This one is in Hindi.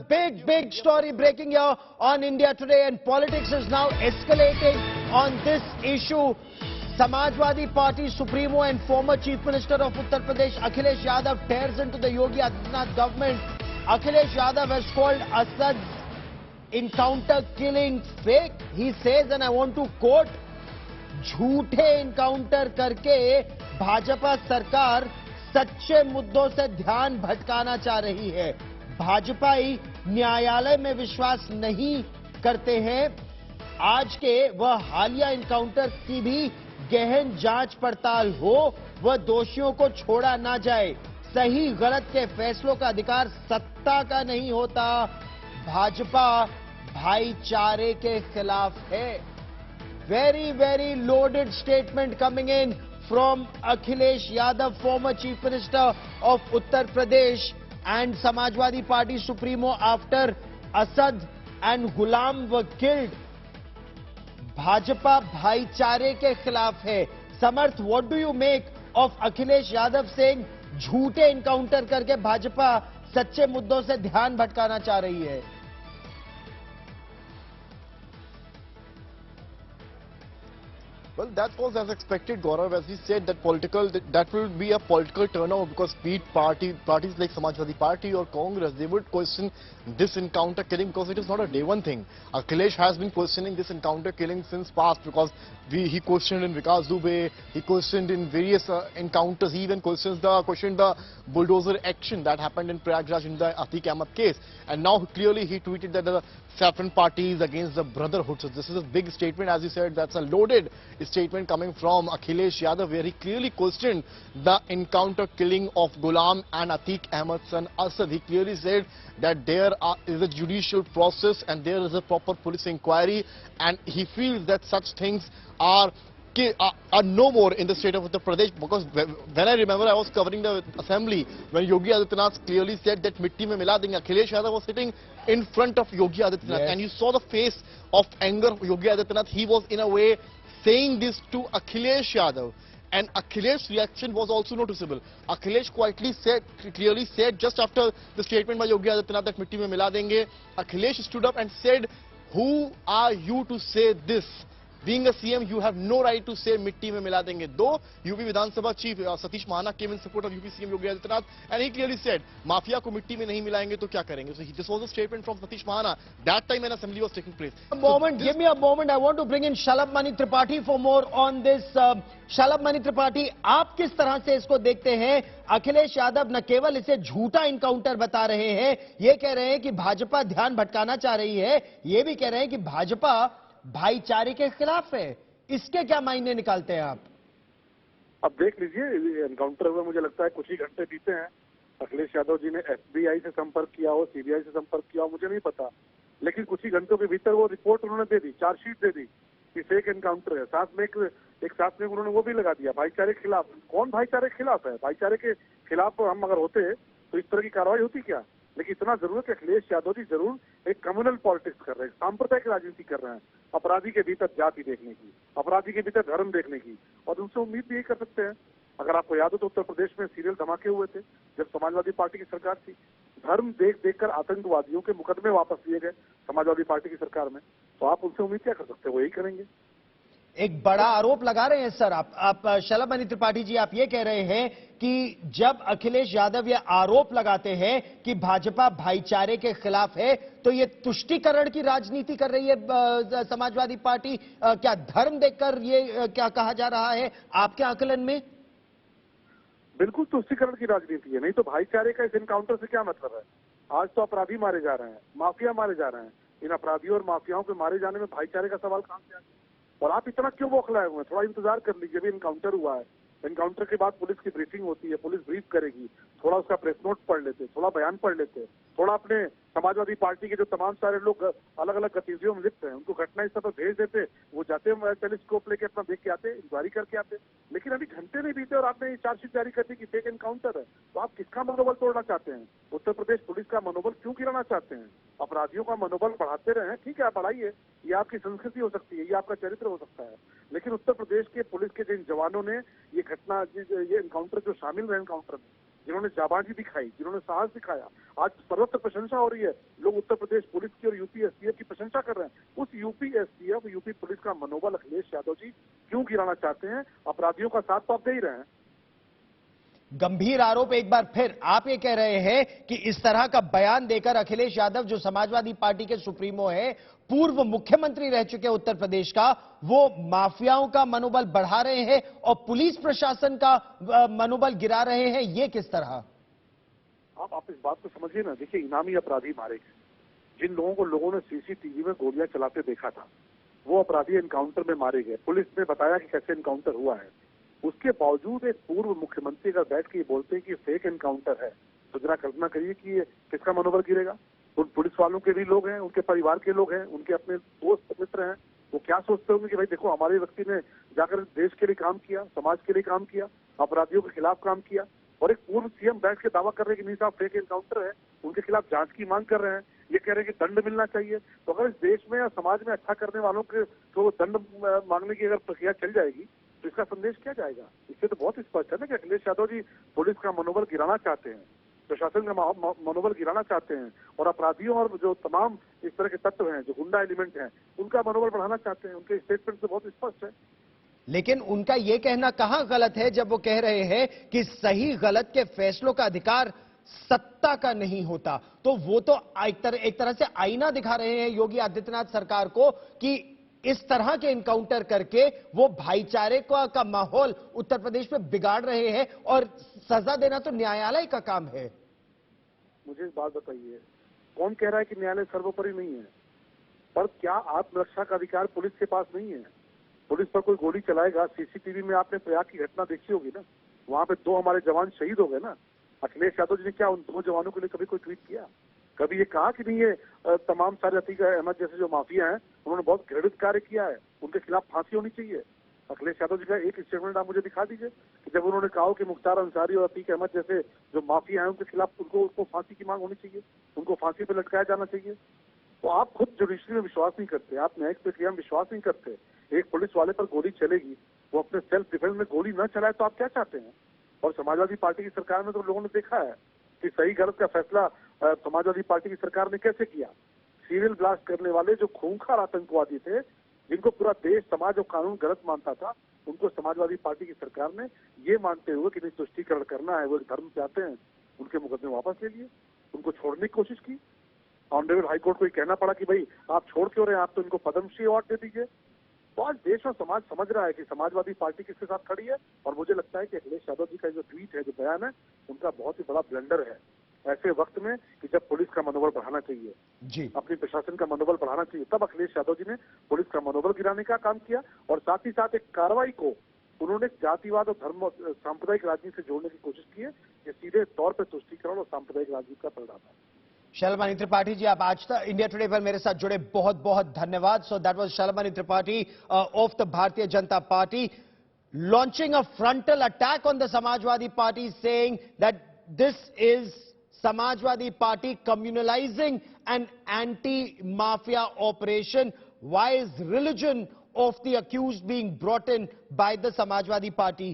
big story breaking here on India Today, and politics is now escalating on this issue. Samajwadi Party Supremo and former Chief Minister of Uttar Pradesh Akhilesh Yadav tears into the Yogi Adityanath government. Akhilesh Yadav has called Asad's encounter killing fake. He says, and I want to quote, झूठे एनकाउंटर करके भाजपा सरकार सच्चे मुद्दों से ध्यान भटकाना चाह रही है। भाजपाई न्यायालय में विश्वास नहीं करते हैं। आज के वह हालिया एनकाउंटर की भी गहन जांच पड़ताल हो, वह दोषियों को छोड़ा ना जाए। सही गलत के फैसलों का अधिकार सत्ता का नहीं होता। भाजपा भाईचारे के खिलाफ है। Very loaded statement coming in from Akhilesh Yadav, former Chief Minister of Uttar Pradesh and Samajwadi Party Supremo after Asad and Ghulam were killed. Bhajpa भाईचारे के खिलाफ है। समर्थ, what do you make of Akhilesh Yadav saying झूठे एनकाउंटर करके भाजपा सच्चे मुद्दों से ध्यान भटकाना चाह रही है? Well, that was as expected, Gaurav, as we said that that will be a political turnover, because parties like Samajwadi Party or Congress, they would question this encounter killing because it is not a day one thing. Akhilesh has been questioning this encounter killing since past, because he questioned in Vikas Dubey, he questioned in various encounters, he even questioned the bulldozer action that happened in Prayagraj in the Atiq Ahmed case, and now clearly he tweeted that the saffron party is against the brotherhood. So this is a big statement, as you said. That's a loaded statement coming from Akhilesh Yadav, where he clearly questioned the encounter killing of Ghulam and Atiq Ahmed's son Asad. He clearly said that there is a judicial process and there is a proper police inquiry, and he feels that such things are no more in the state of Uttar Pradesh, because when I remember I was covering the assembly when Yogi Adityanath clearly said that mitti mein mila denge. Akhilesh Yadav was sitting in front of Yogi Adityanath, yes, and you saw the face of anger of Yogi Adityanath. He was in a way saying this to Akhilesh Yadav, and Akhilesh's reaction was also noticeable. Akhilesh clearly said just after the statement by Yogi Adityanath that mitti mein mila denge, Akhilesh stood up and said, "Who are you to say this? Being a CM, you have no right to say mitti mein mila denge." Though UP Vidhan Sabha Chief Satish Mahana came in support of UP CM Yogi Adityanath, and he clearly said, "Mafia ko mitti mein nahi milayenge to kya karenge?" So this was a statement from Satish Mahana that time when assembly was taking place. Give me a moment. I want to bring in Shalabh Mani Tripathi for more on this. Shalabh Mani Tripathi, आप किस तरह से इसको देखते हैं? अखिलेश यादव न केवल इसे झूठा इनकाउंटर बता रहे हैं, ये कह रहे हैं कि भाजपा ध्यान भटकाना चाह रही है, ये भी कह रहे हैं कि भाजपा भाईचारे के खिलाफ है। इसके क्या मायने निकालते हैं आप? अब देख लीजिए, एनकाउंटर हुए मुझे लगता है कुछ ही घंटे बीते हैं। अखिलेश यादव जी ने FBI से संपर्क किया हो, CBI से संपर्क किया हो, मुझे नहीं पता, लेकिन कुछ ही घंटों के भीतर वो रिपोर्ट उन्होंने दे दी, चार्जशीट दे दी कि फेक एनकाउंटर है। साथ में एक साथ में उन्होंने वो भी लगा दिया, भाईचारे के खिलाफ। कौन भाईचारे के खिलाफ है? भाईचारे के खिलाफ हम अगर होते तो इस तरह की कार्रवाई होती क्या? लेकिन इतना जरूर है कि अखिलेश यादव जी जरूर एक कम्युनल पॉलिटिक्स कर रहे हैं, सांप्रदायिक राजनीति कर रहे हैं, अपराधी के भीतर जाति देखने की, अपराधी के भीतर धर्म देखने की, और उनसे उम्मीद भी यही कर सकते हैं। अगर आपको याद हो तो उत्तर प्रदेश में सीरियल धमाके हुए थे जब समाजवादी पार्टी की सरकार थी। धर्म देख कर आतंकवादियों के मुकदमे वापस लिए गए समाजवादी पार्टी की सरकार में, तो आप उनसे उम्मीद क्या कर सकते हैं? वो यही करेंगे। एक बड़ा आरोप लगा रहे हैं सर आप शलभ मणि त्रिपाठी जी, आप ये कह रहे हैं कि जब अखिलेश यादव ये आरोप लगाते हैं कि भाजपा भाईचारे के खिलाफ है, तो ये तुष्टीकरण की राजनीति कर रही है समाजवादी पार्टी। क्या धर्म देखकर ये क्या कहा जा रहा है आपके आकलन में? बिल्कुल तुष्टीकरण की राजनीति है, नहीं तो भाईचारे का इस एनकाउंटर से क्या मतलब है? आज तो अपराधी मारे जा रहे हैं, माफिया मारे जा रहे हैं। इन अपराधियों और माफियाओं के मारे जाने में भाईचारे का सवाल कहां से आ गया? और आप इतना क्यों बौखलाए हुए हैं? थोड़ा इंतजार कर लीजिए, अभी एनकाउंटर हुआ है, एनकाउंटर के बाद पुलिस की ब्रीफिंग होती है, पुलिस ब्रीफ करेगी, थोड़ा उसका प्रेस नोट पढ़ लेते, थोड़ा बयान पढ़ लेते, थोड़ा अपने समाजवादी पार्टी के जो तमाम सारे लोग अलग अलग गतिविधियों में लिप्त हैं उनको घटनास्थल पर भेज देते, वो जाते टेलीस्कोप लेके अपना देख के आते, इंक्वायरी करके आते। लेकिन अभी घंटे नहीं बीते और आपने चार्जशीट जारी कर दी कि फेक एनकाउंटर है, तो आप किसका मनोबल तोड़ना चाहते हैं? उत्तर प्रदेश पुलिस का मनोबल क्यों गिराना चाहते हैं? अपराधियों का मनोबल बढ़ाते रहे, ठीक है, आप बढ़ाइए, ये आपकी संस्कृति हो सकती है, ये आपका चरित्र हो सकता है, लेकिन उत्तर प्रदेश के पुलिस के जिन जवानों ने ये घटना, ये एनकाउंटर जो शामिल रहे एनकाउंटर में, जिन्होंने जाबाजी दिखाई, जिन्होंने साहस दिखाया, आज सर्वत्र प्रशंसा हो रही है। लोग उत्तर प्रदेश पुलिस की और यूपी एसटीएफ की प्रशंसा कर रहे हैं। उस यूपी एसटीएफ, यूपी पुलिस का मनोबल अखिलेश यादव जी क्यों गिराना चाहते हैं? अपराधियों का साथ तो आप दे ही रहे हैं। गंभीर आरोप एक बार फिर आप ये कह रहे हैं कि इस तरह का बयान देकर अखिलेश यादव, जो समाजवादी पार्टी के सुप्रीमो है, पूर्व मुख्यमंत्री रह चुके उत्तर प्रदेश का, वो माफियाओं का मनोबल बढ़ा रहे हैं और पुलिस प्रशासन का मनोबल गिरा रहे हैं। ये किस तरह? आप इस बात को समझिए ना। देखिए, इनामी अपराधी मारे गए। जिन लोगों को लोगों ने सीसीटीवी में गोलियां चलाते देखा था, वो अपराधी एनकाउंटर में मारे गए। पुलिस ने बताया कि कैसे एनकाउंटर हुआ है। उसके बावजूद एक पूर्व मुख्यमंत्री अगर बैठ के बोलते हैं कि फेक एनकाउंटर है, तो जरा कल्पना करिए कि ये किसका मनोबल गिरेगा। उन पुलिस वालों के भी लोग हैं, उनके परिवार के लोग हैं, उनके अपने दोस्त मित्र हैं। वो क्या सोचते होंगे कि भाई देखो, हमारे व्यक्ति ने जाकर देश के लिए काम किया, समाज के लिए काम किया, अपराधियों के खिलाफ काम किया, और एक पूर्व सीएम बैठ के दावा कर रहे हैं कि नहीं साहब फेक एनकाउंटर है, उनके खिलाफ जांच की मांग कर रहे हैं, ये कह रहे हैं कि दंड मिलना चाहिए। तो अगर इस देश में या समाज में अच्छा करने वालों के तो दंड मांगने की अगर प्रक्रिया चल जाएगी, तो इसका संदेश क्या जाएगा? इससे तो बहुत स्पष्ट है ना कि अखिलेश यादव जी पुलिस का मनोबल गिराना चाहते हैं, प्रशासन का मनोबल गिराना चाहते हैं, और अपराधियों और जो तमाम इस तरह के तत्व हैं, जो गुंडा एलिमेंट हैं, उनका मनोबल बढ़ाना चाहते हैं। उनके स्टेटमेंट से बहुत स्पष्ट है। लेकिन उनका यह कहना कहां गलत है जब वो कह रहे हैं कि सही गलत के फैसलों का अधिकार सत्ता का नहीं होता? तो वो तो एक तरह से आईना दिखा रहे हैं योगी आदित्यनाथ सरकार को कि इस तरह के इनकाउंटर करके वो भाईचारे का माहौल उत्तर प्रदेश में बिगाड़ रहे हैं, और सजा देना तो न्यायालय का काम है। मुझे एक बात बताइए, कौन कह रहा है कि न्यायालय सर्वोपरि नहीं है? पर क्या आत्मरक्षा का अधिकार पुलिस के पास नहीं है? पुलिस पर कोई गोली चलाएगा, सीसीटीवी में आपने प्रयाग की घटना देखी होगी ना, वहां पे 2 हमारे जवान शहीद हो गए ना। अखिलेश यादव जी ने क्या उन 2 जवानों के लिए कभी कोई ट्वीट किया? कभी ये कहा कि नहीं ये तमाम सारे अतीक अहमद जैसे जो माफिया हैं, उन्होंने बहुत घृणित कार्य किया है, उनके खिलाफ फांसी होनी चाहिए? अखिलेश यादव जी का एक स्टेटमेंट आप मुझे दिखा दीजिए कि जब उन्होंने कहा कि मुख्तार अंसारी और अतीक अहमद जैसे जो माफिया हैं, उनके खिलाफ उनको फांसी की मांग होनी चाहिए, उनको फांसी पर लटकाया जाना चाहिए। तो आप खुद जुडिशरी में विश्वास नहीं करते, आप न्यायिक प्रक्रिया में विश्वास नहीं करते। एक पुलिस वाले पर गोली चलेगी, वो अपने सेल्फ डिफेंस में गोली न चलाए, तो आप क्या चाहते हैं? और समाजवादी पार्टी की सरकार में तो लोगों ने देखा है कि सही गलत का फैसला समाजवादी पार्टी की सरकार ने कैसे किया। सीरियल ब्लास्ट करने वाले जो खूंखार आतंकवादी थे, जिनको पूरा देश, समाज और कानून गलत मानता था, उनको समाजवादी पार्टी की सरकार ने ये मानते हुए कि नहीं तुष्टीकरण करना है, वो एक धर्म से आते हैं, उनके मुकदमे वापस ले लिए, उनको छोड़ने की कोशिश की। ऑनरेबल हाईकोर्ट को ये कहना पड़ा कि भाई आप छोड़ क्यों रहे हैं, आप तो इनको पद्मश्री अवार्ड दे दीजिए। तो आज देश और समाज समझ रहा है कि समाजवादी पार्टी किसके साथ खड़ी है, और मुझे लगता है कि अखिलेश यादव जी का जो ट्वीट है, जो बयान है, उनका बहुत ही बड़ा ब्लंडर है ऐसे वक्त में कि जब पुलिस का मनोबल बढ़ाना चाहिए जी, अपनी प्रशासन का मनोबल बढ़ाना चाहिए, तब अखिलेश यादव जी ने पुलिस का मनोबल गिराने का काम किया। और साथ ही साथ एक कार्रवाई को उन्होंने जातिवाद और धर्म सांप्रदायिक राजनीति से जोड़ने की कोशिश की है। ये सीधे तौर पर तुष्टीकरण और सांप्रदायिक राजनीति का परिणाम है। शैलमणि त्रिपाठी जी, आप आज तक इंडिया टुडे पर मेरे साथ जुड़े, बहुत बहुत धन्यवाद। So that was Shailmani Tripathi of the Bharatiya Janata Party launching a frontal attack on the Samajwadi Party, saying that this is Samajwadi Party communalizing an anti-mafia operation. Why is religion of the accused being brought in by the Samajwadi Party?